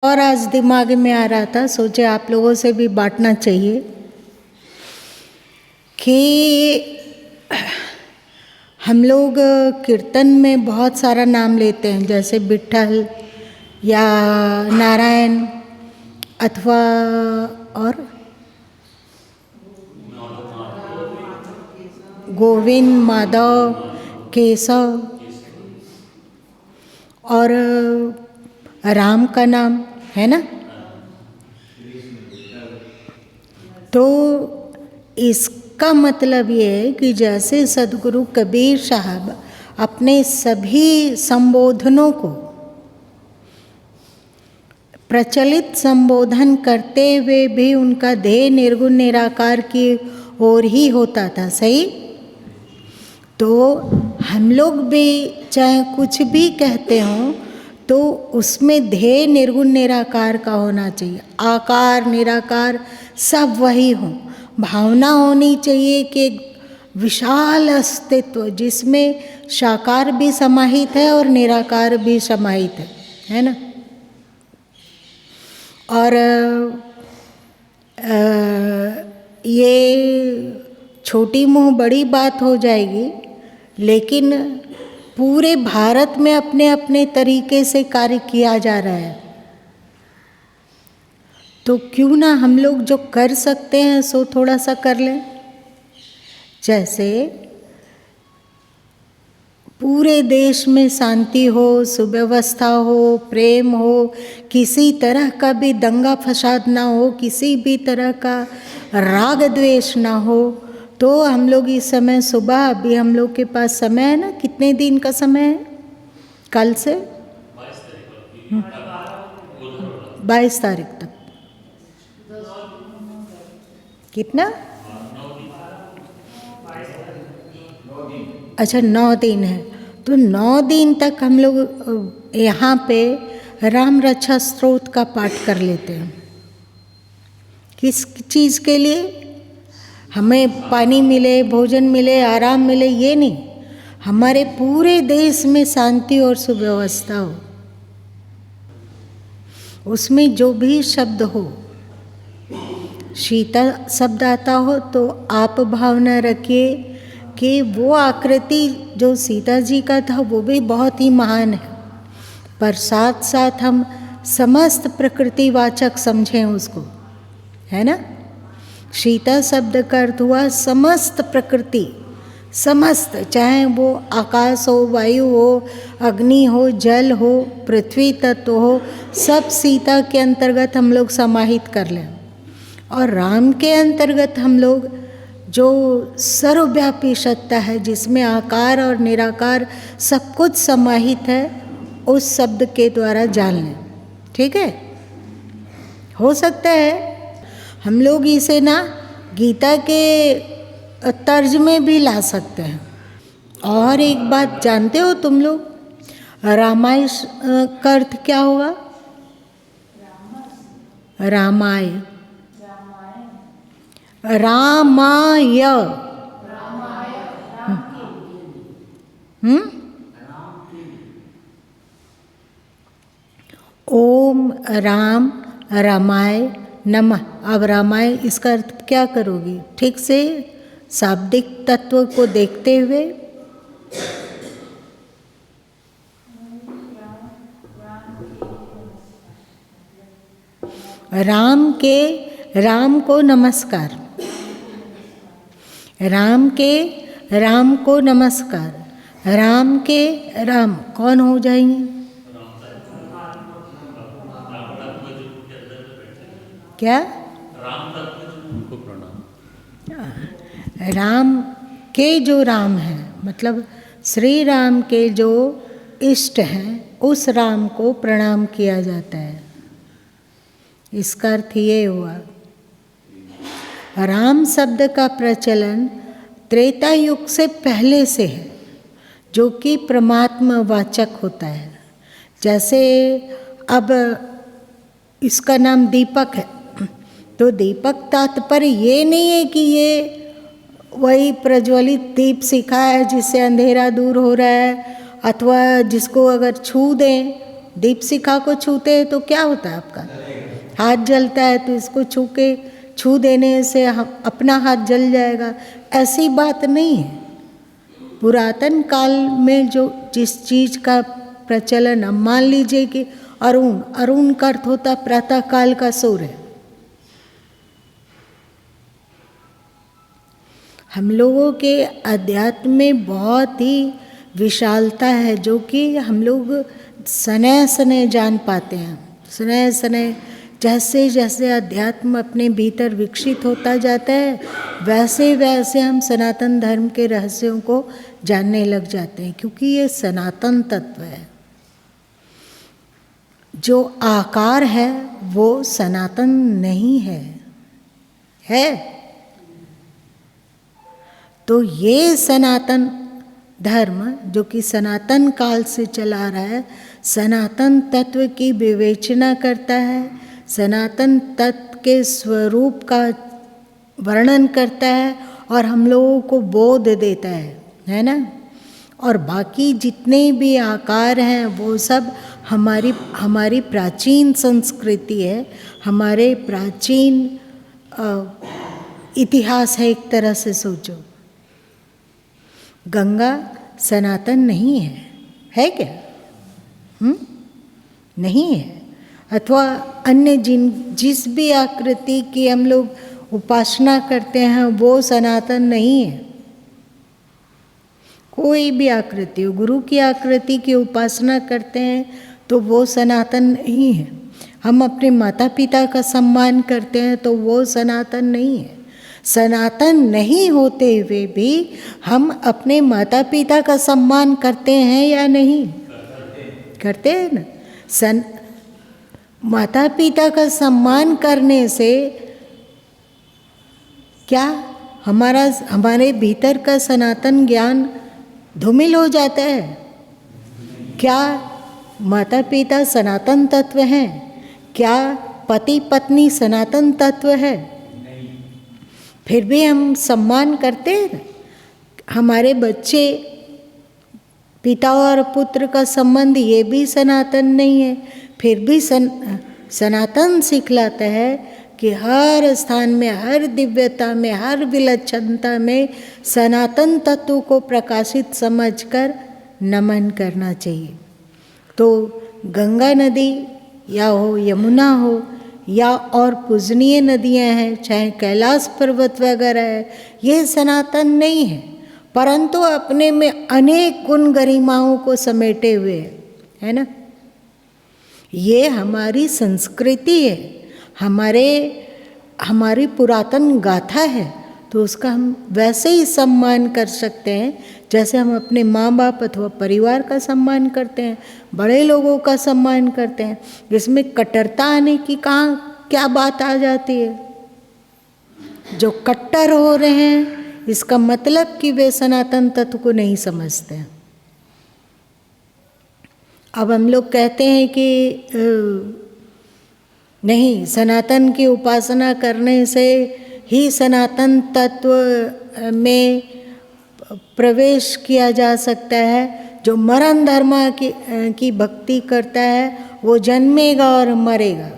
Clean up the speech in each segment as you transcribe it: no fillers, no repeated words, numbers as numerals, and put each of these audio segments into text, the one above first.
और आज दिमाग में आ रहा था, सोचे आप लोगों से भी बांटना चाहिए कि हम लोग कीर्तन में बहुत सारा नाम लेते हैं, जैसे विट्ठल या नारायण अथवा और गोविंद, माधव, केशव और राम का नाम है ना। तो इसका मतलब ये है कि जैसे सदगुरु कबीर साहब अपने सभी संबोधनों को प्रचलित संबोधन करते हुए भी उनका ध्येय निर्गुण निराकार की ओर ही होता था, सही। तो हम लोग भी चाहे कुछ भी कहते हों तो उसमें ध्येय निर्गुण निराकार का होना चाहिए। आकार निराकार सब वही हो। भावना होनी चाहिए कि विशाल अस्तित्व जिसमें साकार भी समाहित है और निराकार भी समाहित है ना। और ये छोटी मुँह बड़ी बात हो जाएगी, लेकिन पूरे भारत में अपने अपने तरीके से कार्य किया जा रहा है। तो क्यों ना हम लोग जो कर सकते हैं सो थोड़ा सा कर लें। जैसे पूरे देश में शांति हो, सुव्यवस्था हो, प्रेम हो, किसी तरह का भी दंगा फसाद ना हो, किसी भी तरह का राग द्वेष ना हो, तो हम लोग इस समय सुबह, अभी हम लोग के पास समय है ना, कितने दिन का समय है कल से 22 तारीख तक। कितना? अच्छा 9 दिन है। तो 9 दिन तक हम लोग यहाँ पे राम रक्षा स्तोत्र का पाठ कर लेते हैं। किस चीज़ के लिए? हमें पानी मिले, भोजन मिले, आराम मिले, ये नहीं, हमारे पूरे देश में शांति और सुव्यवस्था हो। उसमें जो भी शब्द हो, सीता शब्द आता हो तो आप भावना रखिए कि वो आकृति जो सीता जी का था वो भी बहुत ही महान है, पर साथ साथ हम समस्त प्रकृतिवाचक समझें उसको, है ना। सीता शब्द का अर्थ हुआ समस्त प्रकृति, समस्त, चाहे वो आकाश हो, वायु हो, अग्नि हो, जल हो, पृथ्वी तत्व हो, सब सीता के अंतर्गत हम लोग समाहित कर लें। और राम के अंतर्गत हम लोग जो सर्वव्यापी सत्ता है, जिसमें आकार और निराकार सब कुछ समाहित है, उस शब्द के द्वारा जान लें। ठीक है। हो सकता है हम लोग इसे ना गीता के तर्ज में भी ला सकते हैं। और एक बात जानते हो तुम लोग, रामायण का अर्थ क्या होगा? रामाय, रामाय, ओम राम रामाय नमः। अब रामाय इसका अर्थ क्या करोगी? ठीक से शाब्दिक तत्व को देखते हुए राम को नमस्कार, राम को नमस्कार। राम के राम कौन हो जाएंगे? क्या? राम के जो राम हैं, मतलब श्री राम के जो इष्ट हैं, उस राम को प्रणाम किया जाता है। इसका अर्थ ये हुआ। राम शब्द का प्रचलन त्रेता युग से पहले से है, जो कि परमात्मा वाचक होता है। जैसे अब इसका नाम दीपक है, तो दीपक तात्पर्य ये नहीं है कि ये वही प्रज्वलित दीप शिखा है जिससे अंधेरा दूर हो रहा है, अथवा जिसको अगर छू दें दीप शिखा को छूते हैं तो क्या होता है, आपका हाथ जलता है, तो इसको छू देने से अपना हाथ जल जाएगा, ऐसी बात नहीं है। पुरातन काल में जो जिस चीज का प्रचलन, अब मान लीजिए कि अरुण का अर्थ होता प्रातः काल का सूर्य। हम लोगों के अध्यात्म में बहुत ही विशालता है, जो कि हम लोग सनय सनय जान पाते हैं। सनय सनय जैसे जैसे अध्यात्म अपने भीतर विकसित होता जाता है, वैसे वैसे हम सनातन धर्म के रहस्यों को जानने लग जाते हैं, क्योंकि ये सनातन तत्व है। जो आकार है वो सनातन नहीं है। तो ये सनातन धर्म जो कि सनातन काल से चला रहा है, सनातन तत्व की विवेचना करता है, सनातन तत्व के स्वरूप का वर्णन करता है और हम लोगों को बोध देता है ना। और बाकी जितने भी आकार हैं वो सब हमारी प्राचीन संस्कृति है, हमारे प्राचीन इतिहास है। एक तरह से सोचो, गंगा सनातन नहीं है क्या? नहीं है। अथवा अन्य जिस भी आकृति की हम लोग उपासना करते हैं वो सनातन नहीं है। कोई भी आकृति हो, गुरु की आकृति की उपासना करते हैं तो वो सनातन नहीं है। हम अपने माता पिता का सम्मान करते हैं तो वो सनातन नहीं है। सनातन नहीं होते हुए भी हम अपने माता पिता का सम्मान करते हैं या नहीं? करते हैं ना। माता पिता का सम्मान करने से क्या हमारे भीतर का सनातन ज्ञान धूमिल हो जाता है? क्या माता पिता सनातन तत्व हैं? क्या पति पत्नी सनातन तत्व है? फिर भी हम सम्मान करते हैं। हमारे बच्चे, पिता और पुत्र का संबंध ये भी सनातन नहीं है। फिर भी सनातन सिखलाता है कि हर स्थान में, हर दिव्यता में, हर विलक्षणता में सनातन तत्व को प्रकाशित समझकर नमन करना चाहिए। तो गंगा नदी या हो, यमुना हो या और पूजनीय नदियां हैं, चाहे कैलाश पर्वत वगैरह है, ये सनातन नहीं है, परंतु अपने में अनेक गुण गरिमाओं को समेटे हुए है ना। ये हमारी संस्कृति है, हमारी पुरातन गाथा है, तो उसका हम वैसे ही सम्मान कर सकते हैं जैसे हम अपने माँ बाप अथवा परिवार का सम्मान करते हैं, बड़े लोगों का सम्मान करते हैं। इसमें कट्टरता आने की क्या बात आ जाती है? जो कट्टर हो रहे हैं इसका मतलब कि वे सनातन तत्व को नहीं समझते हैं। अब हम लोग कहते हैं कि नहीं, सनातन की उपासना करने से ही सनातन तत्व में प्रवेश किया जा सकता है। जो मरण धर्म की भक्ति करता है वो जन्मेगा और मरेगा।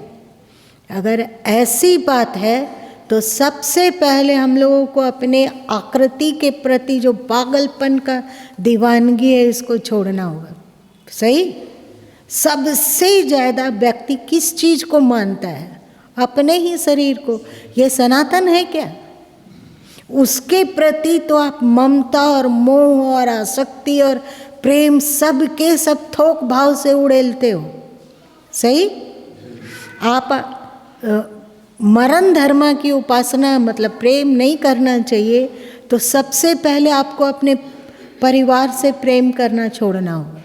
अगर ऐसी बात है तो सबसे पहले हम लोगों को अपने आकृति के प्रति जो पागलपन का दीवानगी है इसको छोड़ना होगा। सही? सबसे ज़्यादा व्यक्ति किस चीज़ को मानता है? अपने ही शरीर को। ये सनातन है क्या? उसके प्रति तो आप ममता और मोह और आसक्ति और प्रेम सब के सब थोक भाव से उड़ेलते हो। सही? आप मरण धर्म की उपासना मतलब प्रेम नहीं करना चाहिए, तो सबसे पहले आपको अपने परिवार से प्रेम करना छोड़ना होगा।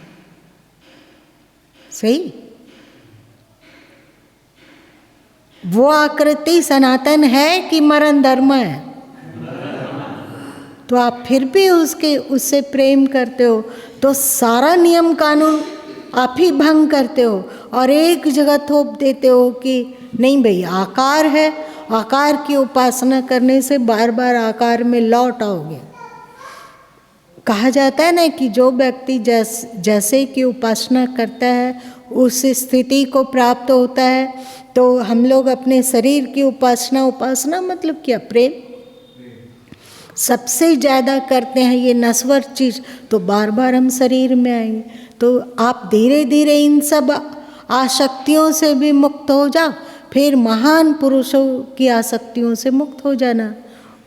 सही? वो आकृति सनातन है कि मरण धर्म है? तो आप फिर भी उससे प्रेम करते हो तो सारा नियम कानून आप ही भंग करते हो और एक जगह थोप देते हो कि नहीं भाई आकार है, आकार की उपासना करने से बार बार आकार में लौट आओगे। कहा जाता है ना कि जो व्यक्ति जैसे की उपासना करता है उस स्थिति को प्राप्त होता है। तो हम लोग अपने शरीर की उपासना मतलब क्या? प्रेम सबसे ज़्यादा करते हैं। ये नश्वर चीज़ तो बार बार हम शरीर में आएंगे। तो आप धीरे धीरे इन सब आसक्तियों से भी मुक्त हो जाओ, फिर महान पुरुषों की आसक्तियों से मुक्त हो जाना।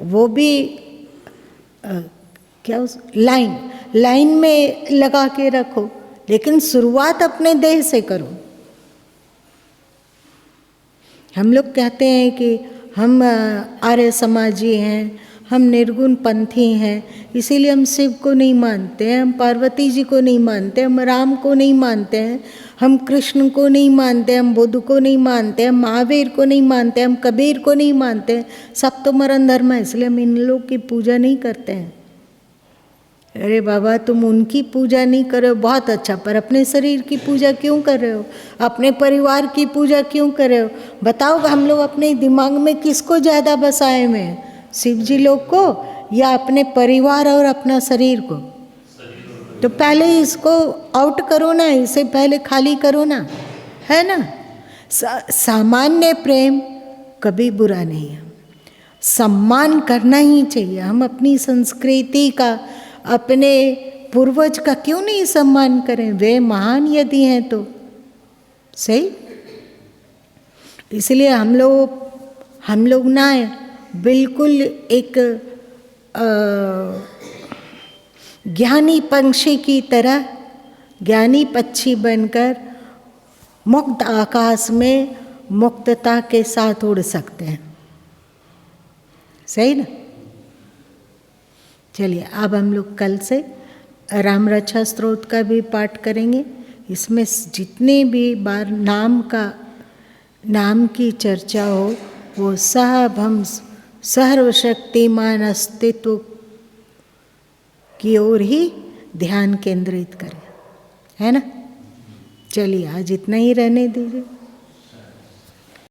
वो भी लाइन में लगा के रखो, लेकिन शुरुआत अपने देह से करो। हम लोग कहते हैं कि हम आर्य समाजी हैं, हम निर्गुण पंथी हैं, इसीलिए हम शिव को नहीं मानते हैं, हम पार्वती जी को नहीं मानते, हम राम को नहीं मानते हैं, हम कृष्ण को नहीं मानते, हम बुद्ध को नहीं मानते, हम महावीर को नहीं मानते, हम कबीर को नहीं मानते। सब तो मरण धर्म है, इसलिए हम इन लोग की पूजा नहीं करते हैं। अरे बाबा, तुम उनकी पूजा नहीं कर रहे हो, बहुत अच्छा, पर अपने शरीर की पूजा क्यों कर रहे हो? अपने परिवार की पूजा क्यों कर रहे हो? बताओ, हम लोग अपने दिमाग में किसको ज़्यादा बसाए हुए हैं? शिव जी लोग को या अपने परिवार और अपना शरीर को? तो पहले इसको आउट करो ना, इसे पहले खाली करो ना, है ना। सामान्य प्रेम कभी बुरा नहीं है, सम्मान करना ही चाहिए। हम अपनी संस्कृति का, अपने पूर्वज का क्यों नहीं सम्मान करें? वे महान यदि हैं तो सही। इसलिए हम लोग ना बिल्कुल एक ज्ञानी पंछी की तरह, ज्ञानी पक्षी बनकर मुक्त आकाश में मुक्तता के साथ उड़ सकते हैं, सही ना। चलिए, अब हम लोग कल से राम रक्षा स्तोत्र का भी पाठ करेंगे। इसमें जितने भी बार नाम की चर्चा हो, वो सब हम सर्वशक्तिमान अस्तित्व की ओर ही ध्यान केंद्रित करें, है ना। चलिए, आज इतना ही रहने दीजिए।